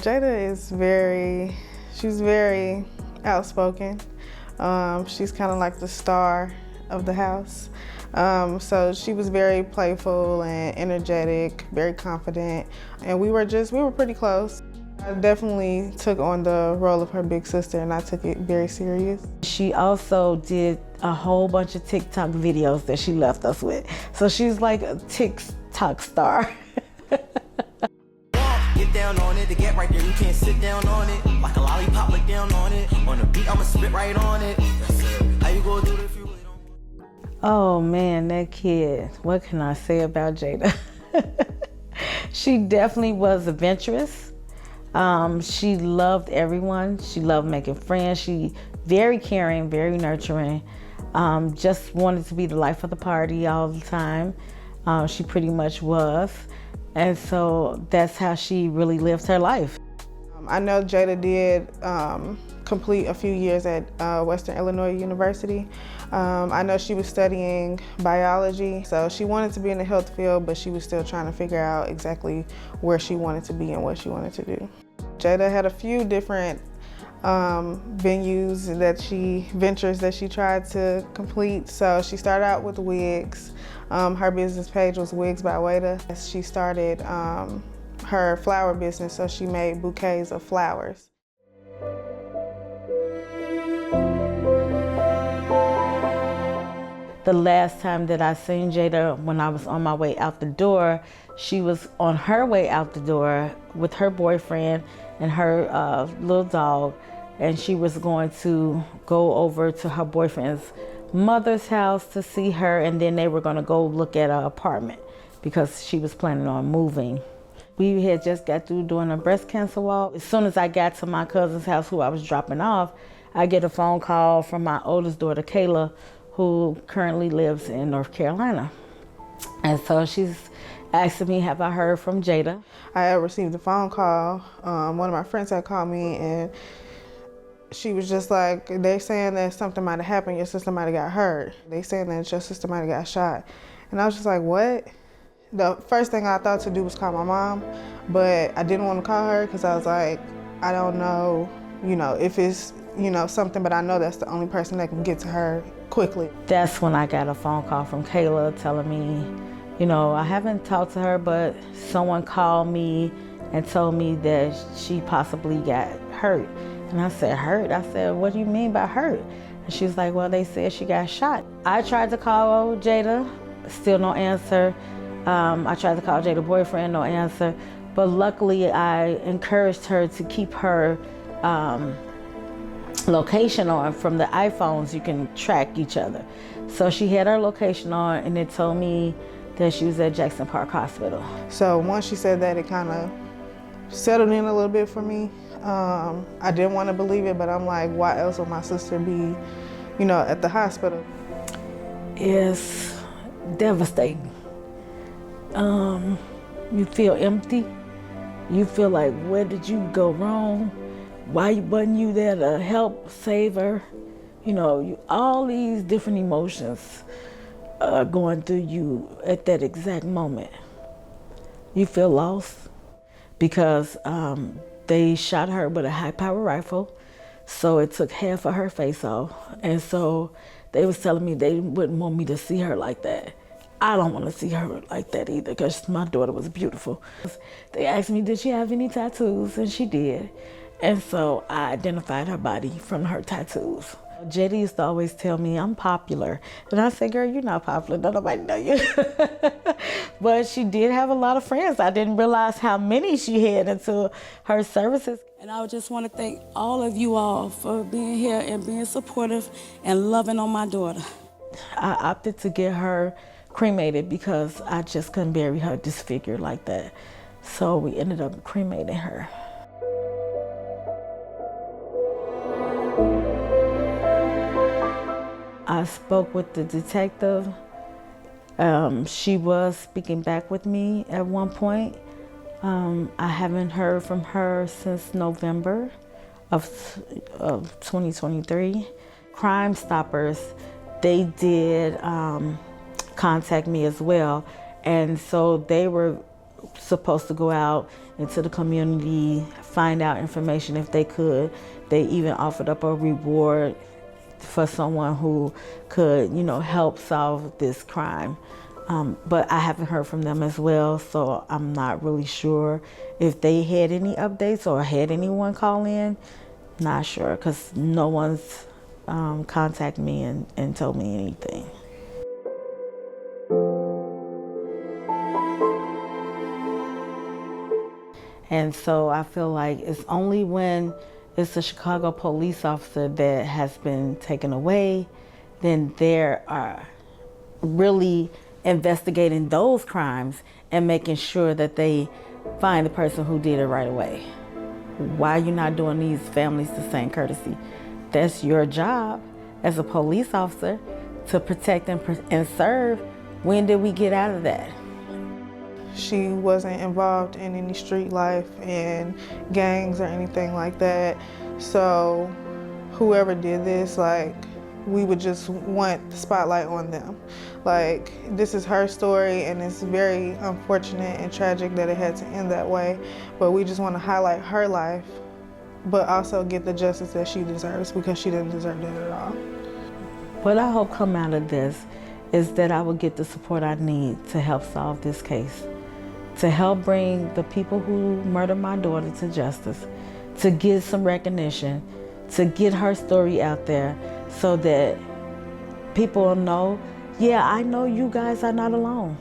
Jada is she's very outspoken. She's kind of like the star of the house. So she was very playful and energetic, very confident, and we were pretty close. I definitely took on the role of her big sister, and I took it very serious. She also did a whole bunch of TikTok videos that she left us with. So she's like a TikTok star. Get down on it, to get right there, you can't sit down on it. Like a lollipop, look down on it. On the beat, I'ma spit right on it. How you gonna do it if you wait on me? Oh man, that kid. What can I say about Jada? She definitely was adventurous. She loved everyone. She loved making friends. She very caring, very nurturing. Just wanted to be the life of the party all the time. She pretty much was. And so that's how she really lived her life. I know Jada did complete a few years at Western Illinois University. I know she was studying biology, so she wanted to be in the health field, but she was still trying to figure out exactly where she wanted to be and what she wanted to do. Jada had a few different ventures that she tried to complete. So she started out with wigs. Her business page was Wigs by Jada. She started her flower business, so she made bouquets of flowers. The last time that I seen Jada, when I was on my way out the door, she was on her way out the door with her boyfriend and her little dog, and she was going to go over to her boyfriend's mother's house to see her, and then they were going to go look at an apartment because she was planning on moving. We had just got through doing a breast cancer walk. As soon as I got to my cousin's house, who I was dropping off, I get a phone call from my oldest daughter, Kayla, who currently lives in North Carolina. And so she's asking me, have I heard from Jada? I had received a phone call. One of my friends had called me, and she was just like, they saying that something might have happened, your sister might have got hurt. They saying that your sister might have got shot. And I was just like, what? The first thing I thought to do was call my mom, but I didn't want to call her because I was like, I don't know, if it's, something, but I know that's the only person that can get to her quickly. That's when I got a phone call from Kayla telling me, I haven't talked to her, but someone called me and told me that she possibly got hurt. And I said, hurt? I said, what do you mean by hurt? And she was like, well, they said she got shot. I tried to call Jada, still no answer. I tried to call Jada's boyfriend, no answer. But luckily, I encouraged her to keep her location on. From the iPhones, you can track each other. So she had her location on, and it told me that she was at Jackson Park Hospital. So once she said that, it kind of settled in a little bit for me. I didn't want to believe it, but I'm like, why else would my sister be, at the hospital? It's devastating. You feel empty. You feel like, where did you go wrong? Why wasn't you there to help save her? All these different emotions are going through you at that exact moment. You feel lost because they shot her with a high-power rifle, so it took half of her face off. And so they was telling me they wouldn't want me to see her like that. I don't want to see her like that either, because my daughter was beautiful. They asked me, did she have any tattoos? And she did. And so I identified her body from her tattoos. Jada used to always tell me, I'm popular. And I said, girl, you're not popular. Nobody know you. But she did have a lot of friends. I didn't realize how many she had until her services. And I just want to thank all of you all for being here and being supportive and loving on my daughter. I opted to get her cremated because I just couldn't bury her disfigured like that. So we ended up cremating her. I spoke with the detective. She was speaking back with me at one point. I haven't heard from her since November of 2023. Crime Stoppers, they did contact me as well. And so they were supposed to go out into the community, find out information if they could. They even offered up a reward for someone who could, help solve this crime. But I haven't heard from them as well, so I'm not really sure if they had any updates or had anyone call in. Not sure, because no one's contacted me and told me anything. And so I feel like it's only when it's a Chicago police officer that has been taken away, then they are really investigating those crimes and making sure that they find the person who did it right away. Why are you not doing these families the same courtesy? That's your job as a police officer, to protect and serve. When did we get out of that? She wasn't involved in any street life and gangs or anything like that. So whoever did this, we would just want the spotlight on them. This is her story, and it's very unfortunate and tragic that it had to end that way. But we just want to highlight her life, but also get the justice that she deserves, because she didn't deserve that at all. What I hope come out of this is that I will get the support I need to help solve this case, to help bring the people who murdered my daughter to justice, to get some recognition, to get her story out there so that people will know, yeah, I know you guys are not alone.